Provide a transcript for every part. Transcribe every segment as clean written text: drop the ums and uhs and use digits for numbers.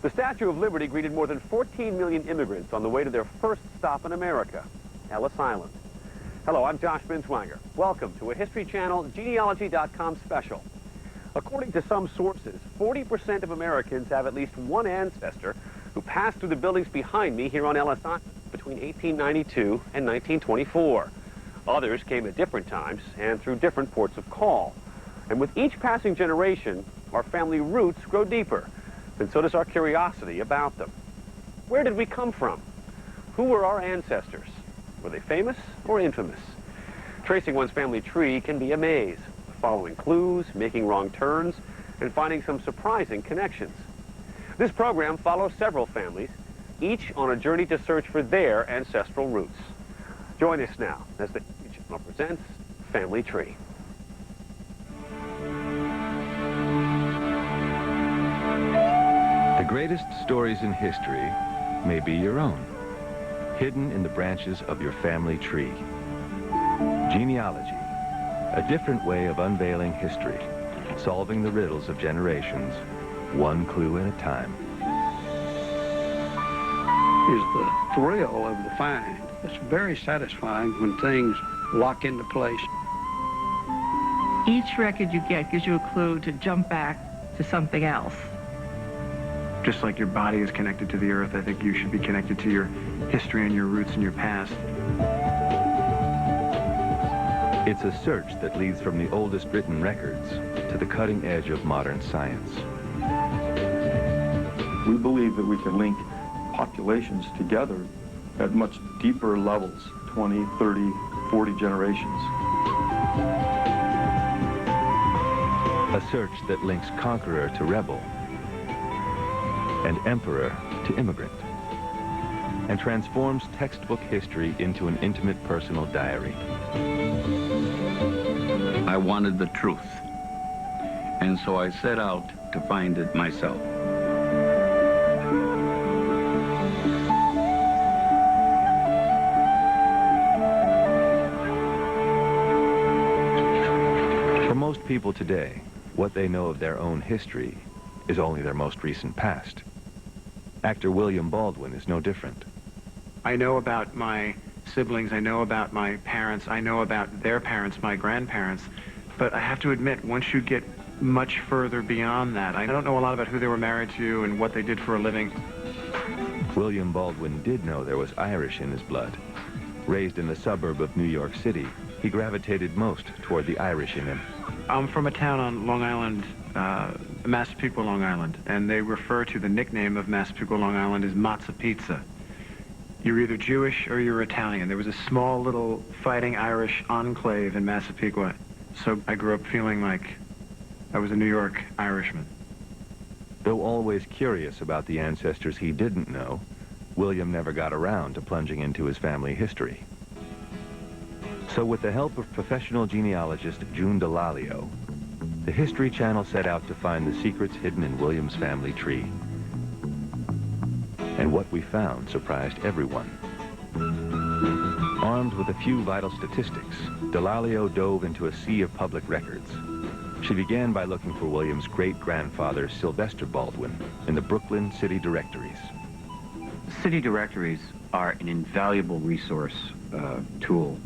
The Statue of Liberty greeted more than 14 million immigrants on the way to their first stop in America, Ellis Island. Hello, I'm Josh Binswanger. Welcome to a History Channel Genealogy.com special. According to some sources, 40% of Americans have at least one ancestor who passed through the buildings behind me here on Ellis Island between 1892 and 1924. Others came at different times and through different ports of call. And with each passing generation, our family roots grow deeper, and so does our curiosity about them. Where did we come from? Who were our ancestors? Were they famous or infamous? Tracing one's family tree can be a maze, following clues, making wrong turns, and finding some surprising connections. This program follows several families, each on a journey to search for their ancestral roots. Join us now as the History Channel presents Family Tree. The greatest stories in history may be your own, hidden in the branches of your family tree. Genealogy, a different way of unveiling history, solving the riddles of generations, one clue at a time. Is the thrill of the find. It's very satisfying when things lock into place. Each record you get gives you a clue to jump back to something else. Just like your body is connected to the earth, I think you should be connected to your history and your roots and your past. It's a search that leads from the oldest written records to the cutting edge of modern science. We believe that we can link populations together at much deeper levels, 20, 30, 40 generations. A search that links conqueror to rebel, and emperor to immigrant, and transforms textbook history into an intimate personal diary. I wanted the truth, and so I set out to find it myself. For most people today, what they know of their own history is only their most recent past. Actor William Baldwin is no different. I know about my siblings, I know about my parents, I know about their parents, my grandparents, but I have to admit, once you get much further beyond that, I don't know a lot about who they were married to and what they did for a living. William Baldwin did know there was Irish in his blood. Raised in the suburb of New York City, he gravitated most toward the Irish in him. I'm from a town on Long Island, Massapequa, Long Island, and they refer to the nickname of Massapequa, Long Island as Matzo Pizza. You're either Jewish or you're Italian. There was a small little fighting Irish enclave in Massapequa, so I grew up feeling like I was a New York Irishman. Though always curious about the ancestors he didn't know, William never got around to plunging into his family history. So with the help of professional genealogist June Dallaglio, the History Channel set out to find the secrets hidden in William's family tree. And what we found surprised everyone. Armed with a few vital statistics, Dallaglio dove into a sea of public records. She began by looking for William's great-grandfather, Sylvester Baldwin, in the Brooklyn city directories. City directories are an invaluable resource tool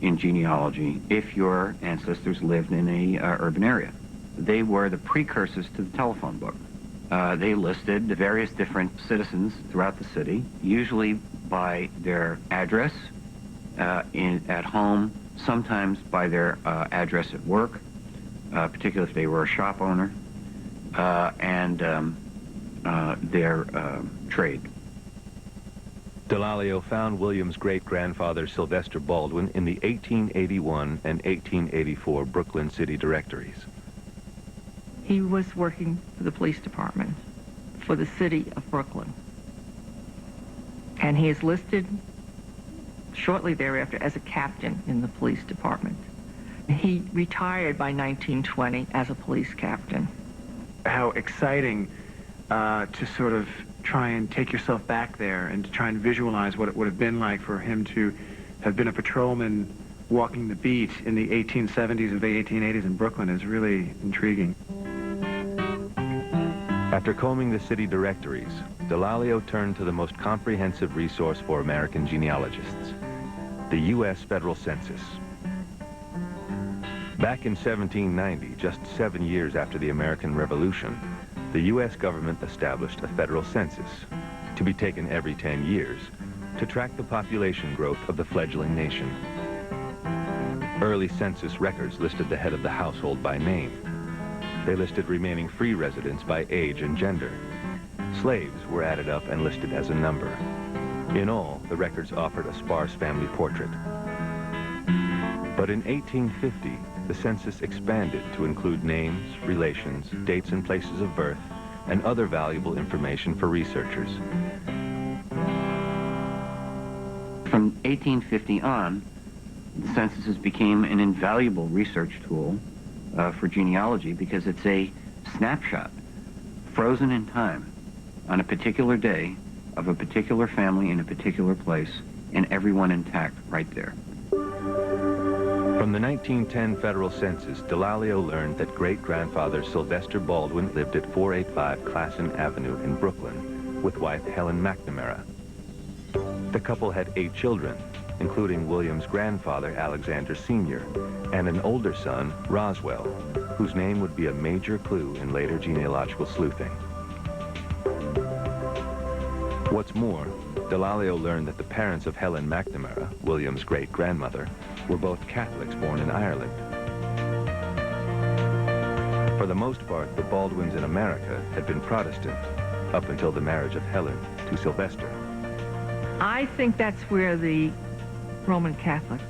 in genealogy if your ancestors lived in a urban area. They were the precursors to the telephone book. They listed the various different citizens throughout the city, usually by their address at home, sometimes by their address at work, particularly if they were a shop owner, and their trade. Dallaglio found William's great-grandfather Sylvester Baldwin in the 1881 and 1884 Brooklyn city directories. He was working for the police department for the city of Brooklyn. And he is listed shortly thereafter as a captain in the police department. He retired by 1920 as a police captain. How exciting to sort of try and take yourself back there and to try and visualize what it would have been like for him to have been a patrolman walking the beat in the 1870s or the 1880s in Brooklyn is really intriguing. After combing the city directories, Delalio turned to the most comprehensive resource for American genealogists, the U.S. Federal Census. Back in 1790, just 7 years after the American Revolution, the U.S. government established a federal census, to be taken every 10 years, to track the population growth of the fledgling nation. Early census records listed the head of the household by name. They listed remaining free residents by age and gender. Slaves were added up and listed as a number. In all, the records offered a sparse family portrait. But in 1850, the census expanded to include names, relations, dates and places of birth, and other valuable information for researchers. From 1850 on, the censuses became an invaluable research tool for genealogy because it's a snapshot, frozen in time, on a particular day of a particular family in a particular place, and everyone intact right there. From the 1910 federal census, Delalio learned that great-grandfather Sylvester Baldwin lived at 485 Classen Avenue in Brooklyn with wife Helen McNamara. The couple had 8 children, including William's grandfather, Alexander Sr., and an older son, Roswell, whose name would be a major clue in later genealogical sleuthing. What's more, Delalio learned that the parents of Helen McNamara, William's great-grandmother, were both Catholics born in Ireland. For the most part, the Baldwins in America had been Protestant, up until the marriage of Helen to Sylvester. I think that's where the Roman Catholic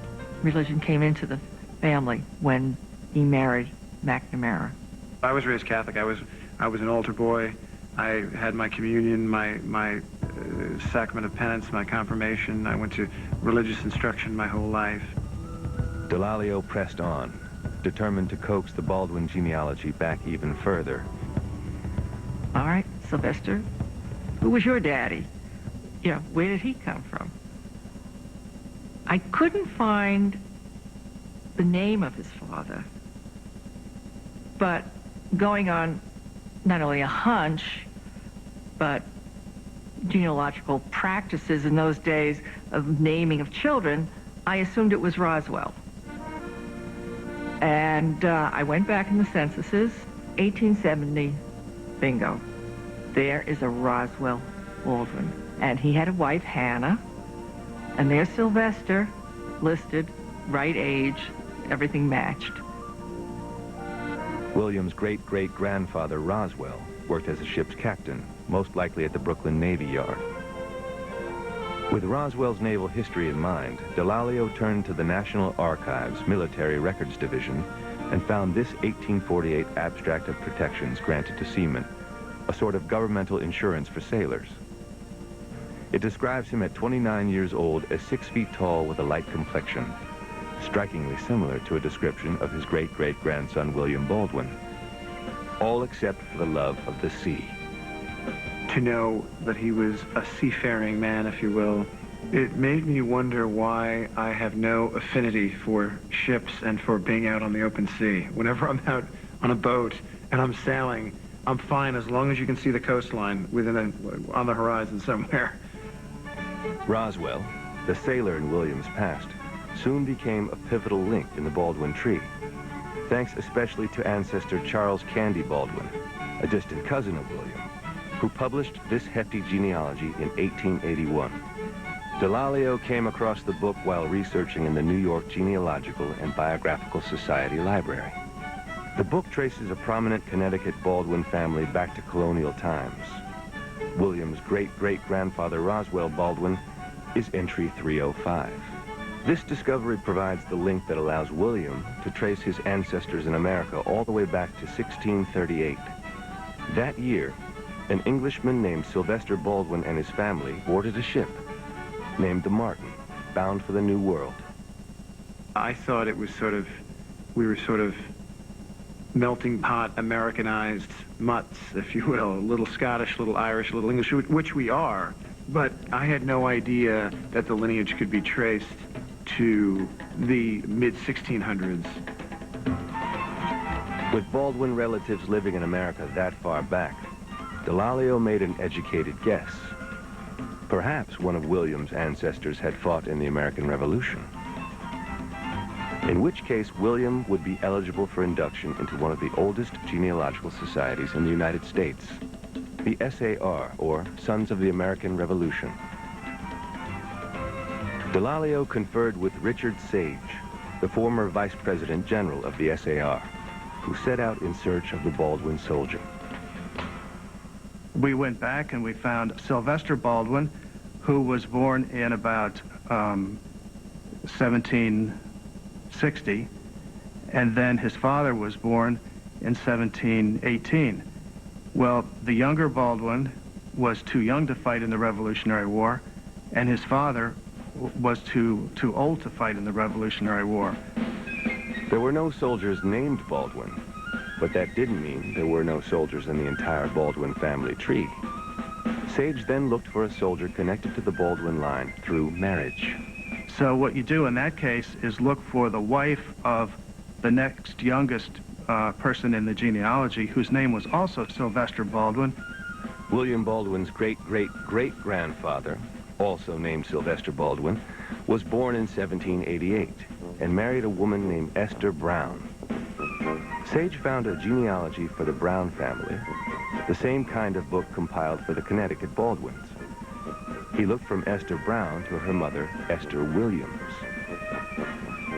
religion came into the family when he married McNamara. I was raised Catholic. I was an altar boy. I had my communion, my sacrament of penance, my confirmation. I went to religious instruction my whole life. Delalio pressed on, determined to coax the Baldwin genealogy back even further. All right, Sylvester, who was your daddy? You know, where did he come from? I couldn't find the name of his father, but going on not only a hunch, but genealogical practices in those days of naming of children, I assumed it was Roswell. And I went back in the censuses, 1870, bingo. There is a Roswell Baldwin. And he had a wife, Hannah, and there's Sylvester, listed, right age, everything matched. William's great-great-grandfather, Roswell, worked as a ship's captain, most likely at the Brooklyn Navy Yard. With Roswell's naval history in mind, Delalio turned to the National Archives Military Records Division and found this 1848 Abstract of Protections granted to seamen, a sort of governmental insurance for sailors. It describes him at 29 years old as 6 feet tall with a light complexion, strikingly similar to a description of his great-great-grandson William Baldwin, all except for the love of the sea. To know that he was a seafaring man, if you will, it made me wonder why I have no affinity for ships and for being out on the open sea. Whenever I'm out on a boat and I'm sailing, I'm fine as long as you can see the coastline on the horizon somewhere. Roswell, the sailor in William's past, soon became a pivotal link in the Baldwin tree, thanks especially to ancestor Charles Candy Baldwin, a distant cousin of William, who published this hefty genealogy in 1881. Delalio came across the book while researching in the New York Genealogical and Biographical Society Library. The book traces a prominent Connecticut Baldwin family back to colonial times. William's great-great-grandfather Roswell Baldwin is entry 305. This discovery provides the link that allows William to trace his ancestors in America all the way back to 1638. That year, an Englishman named Sylvester Baldwin and his family boarded a ship named the Martin, bound for the New World. I thought it was we were sort of melting pot, Americanized mutts, if you will, a little Scottish, little Irish, little English, which we are. But I had no idea that the lineage could be traced to the mid-1600s. With Baldwin relatives living in America that far back, Delalio made an educated guess. Perhaps one of William's ancestors had fought in the American Revolution. In which case, William would be eligible for induction into one of the oldest genealogical societies in the United States, the SAR, or Sons of the American Revolution. Delalio conferred with Richard Sage, the former Vice President General of the SAR, who set out in search of the Baldwin soldier. We went back and we found Sylvester Baldwin, who was born in about 1760, and then his father was born in 1718. Well, the younger Baldwin was too young to fight in the Revolutionary War, and his father was too old to fight in the Revolutionary War. There were no soldiers named Baldwin, but that didn't mean there were no soldiers in the entire Baldwin family tree. Sage then looked for a soldier connected to the Baldwin line through marriage. So what you do in that case is look for the wife of the next youngest person in the genealogy, whose name was also Sylvester Baldwin. William Baldwin's great-great-great-grandfather, also named Sylvester Baldwin, was born in 1788 and married a woman named Esther Brown. Sage found a genealogy for the Brown family, the same kind of book compiled for the Connecticut Baldwins. He looked from Esther Brown to her mother, Esther Williams.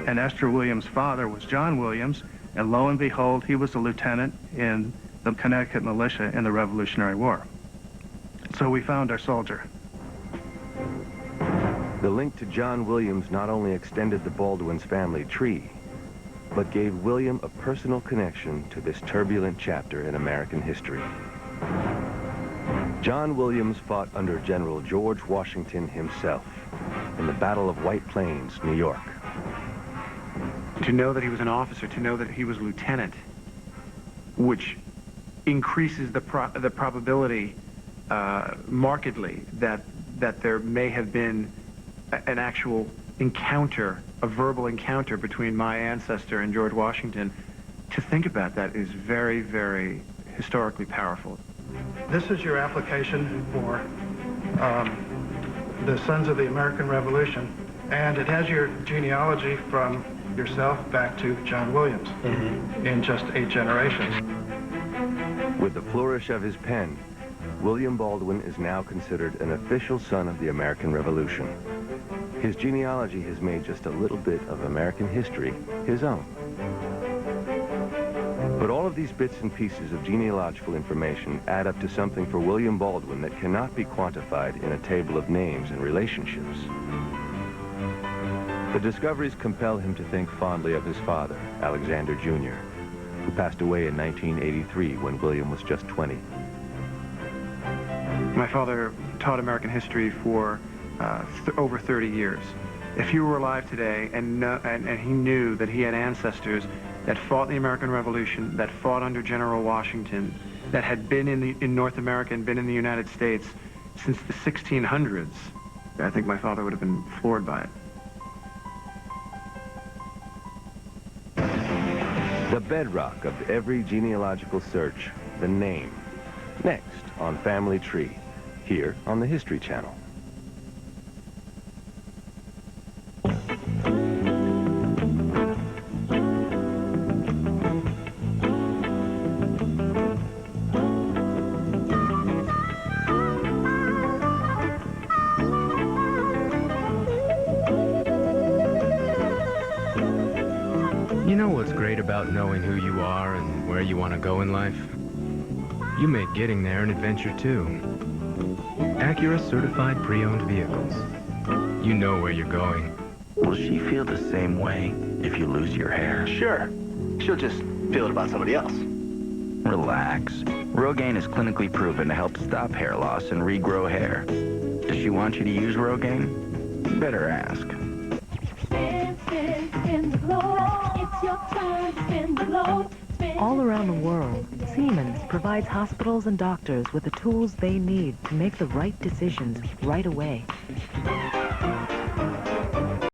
And Esther Williams' father was John Williams, and lo and behold, he was a lieutenant in the Connecticut militia in the Revolutionary War. So we found our soldier. The link to John Williams not only extended the Baldwin's family tree, but gave William a personal connection to this turbulent chapter in American history. John Williams fought under General George Washington himself in the Battle of White Plains, New York. To know that he was an officer, to know that he was lieutenant, which increases the probability markedly that there may have been an actual encounter, a verbal encounter between my ancestor and George Washington. To think about that is very, very historically powerful. This is your application for the Sons of the American Revolution, and it has your genealogy from yourself back to John Williams in just 8 generations. With the flourish of his pen, William Baldwin is now considered an official son of the American Revolution. His genealogy has made just a little bit of American history his own. But all of these bits and pieces of genealogical information add up to something for William Baldwin that cannot be quantified in a table of names and relationships. The discoveries compel him to think fondly of his father, Alexander Jr., who passed away in 1983 when William was just 20. My father taught American history for over 30 years. If he were alive today and he knew that he had ancestors that fought in the American Revolution, that fought under General Washington, that had been in North America and been in the United States since the 1600s, I think my father would have been floored by it. The bedrock of every genealogical search, the name. Next on Family Tree, here on the History Channel. You know what's great about knowing who you are and where you want to go in life? You make getting there an adventure too. Acura certified pre-owned vehicles. You know where you're going. Will she feel the same way if you lose your hair? Sure. She'll just feel it about somebody else. Relax. Rogaine is clinically proven to help stop hair loss and regrow hair. Does she want you to use Rogaine? You better ask. Spin the globe. It's your turn to spin the globe. All around the world, Siemens provides hospitals and doctors with the tools they need to make the right decisions right away.